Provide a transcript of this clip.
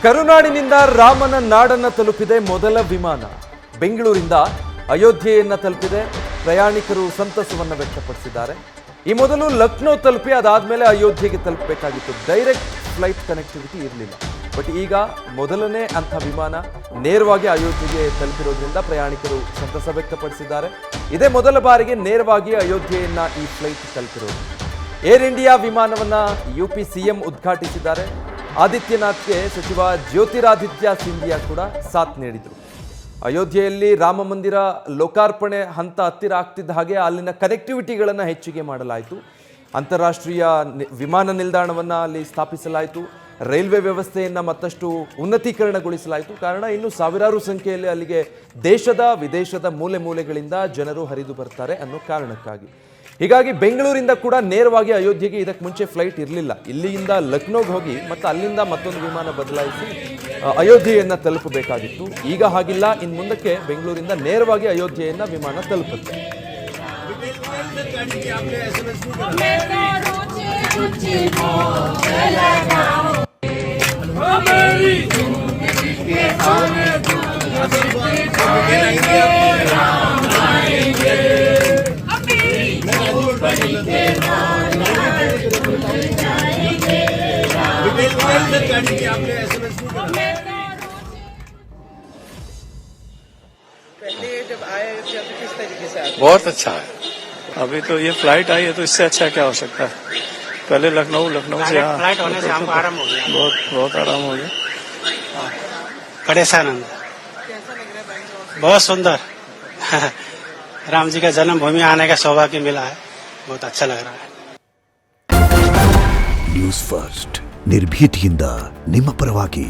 ಕರುನಾಡಿನಿಂದ ರಾಮನ ನಾಡನ್ನ ತಲುಪಿದೆ ಮೊದಲ ವಿಮಾನ. ಬೆಂಗಳೂರಿಂದ ಅಯೋಧ್ಯೆಯನ್ನ ತಲುಪಿದೆ. ಪ್ರಯಾಣಿಕರು ಸಂತಸವನ್ನು ವ್ಯಕ್ತಪಡಿಸಿದ್ದಾರೆ. ಈ ಮೊದಲು ಲಕ್ನೋ ತಲುಪಿ ಅದಾದ್ಮೇಲೆ ಅಯೋಧ್ಯೆಗೆ ತಲುಪಬೇಕಾಗಿತ್ತು. ಡೈರೆಕ್ಟ್ ಫ್ಲೈಟ್ ಕನೆಕ್ಟಿವಿಟಿ ಇರಲಿಲ್ಲ. ಬಟ್ ಈಗ ಮೊದಲನೇ ಅಂಥ ವಿಮಾನ ನೇರವಾಗಿ ಅಯೋಧ್ಯೆಗೆ ತಲುಪಿರೋದ್ರಿಂದ ಪ್ರಯಾಣಿಕರು ಸಂತಸ ವ್ಯಕ್ತಪಡಿಸಿದ್ದಾರೆ. ಇದೇ ಮೊದಲ ಬಾರಿಗೆ ನೇರವಾಗಿ ಅಯೋಧ್ಯೆಯನ್ನ ಈ ಫ್ಲೈಟ್ ತಲುಪಿರೋದು. ಏರ್ ಇಂಡಿಯಾ ವಿಮಾನವನ್ನ ಯುಪಿ ಸಿಎಂ ಉದ್ಘಾಟಿಸಿದ್ದಾರೆ. ಆದಿತ್ಯನಾಥ್ಗೆ ಸಚಿವ ಜ್ಯೋತಿರಾದಿತ್ಯ ಸಿಂಧಿಯಾ ಕೂಡ ಸಾಥ್ ನೀಡಿದರು. ಅಯೋಧ್ಯೆಯಲ್ಲಿ ರಾಮ ಮಂದಿರ ಲೋಕಾರ್ಪಣೆ ಹಂತ ಹತ್ತಿರ ಆಗ್ತಿದ್ದ ಹಾಗೆ ಅಲ್ಲಿನ ಕನೆಕ್ಟಿವಿಟಿಗಳನ್ನು ಹೆಚ್ಚಿಗೆ ಮಾಡಲಾಯಿತು. ಅಂತಾರಾಷ್ಟ್ರೀಯ ವಿಮಾನ ನಿಲ್ದಾಣವನ್ನು ಅಲ್ಲಿ ಸ್ಥಾಪಿಸಲಾಯಿತು. ರೈಲ್ವೆ ವ್ಯವಸ್ಥೆಯನ್ನು ಮತ್ತಷ್ಟು ಉನ್ನತೀಕರಣಗೊಳಿಸಲಾಯಿತು. ಕಾರಣ ಇನ್ನು ಸಾವಿರಾರು ಸಂಖ್ಯೆಯಲ್ಲಿ ಅಲ್ಲಿಗೆ ದೇಶದ ವಿದೇಶದ ಮೂಲೆ ಮೂಲೆಗಳಿಂದ ಜನರು ಹರಿದು ಬರ್ತಾರೆ ಅನ್ನೋ ಕಾರಣಕ್ಕಾಗಿ. ಹೀಗಾಗಿ ಬೆಂಗಳೂರಿಂದ ಕೂಡ ನೇರವಾಗಿ ಅಯೋಧ್ಯೆಗೆ ಇದಕ್ಕೆ ಮುಂಚೆ ಫ್ಲೈಟ್ ಇರಲಿಲ್ಲ. ಇಲ್ಲಿಂದ ಲಕ್ನೋಗೆ ಹೋಗಿ ಮತ್ತು ಅಲ್ಲಿಂದ ಮತ್ತೊಂದು ವಿಮಾನ ಬದಲಾಯಿಸಿ ಅಯೋಧ್ಯೆಯನ್ನು ತಲುಪಬೇಕಾಗಿತ್ತು. ಈಗ ಹಾಗಿಲ್ಲ. ಇನ್ನು ಮುಂದಕ್ಕೆ ಬೆಂಗಳೂರಿಂದ ನೇರವಾಗಿ ಅಯೋಧ್ಯೆಯನ್ನು ವಿಮಾನ ತಲುಪುತ್ತೆ. पहले जब आए तो किस तरीके से आए? बहुत अच्छा है. अभी तो ये फ्लाइट आई है तो इससे अच्छा क्या हो सकता है. पहले लखनऊ से यहाँ फ्लाइट होने से हमको आराम हो गया. बहुत आराम हो गया. परेशान कैसा लग रहा है? बहुत सुंदर. राम जी का जन्मभूमि आने का सौभाग्य मिला है. बहुत अच्छा लग रहा है. ನ್ಯೂಸ್ ಫಸ್ಟ್ ನಿರ್ಭೀತಿಯಿಂದ ನಿಮ್ಮ ಪರವಾಗಿ.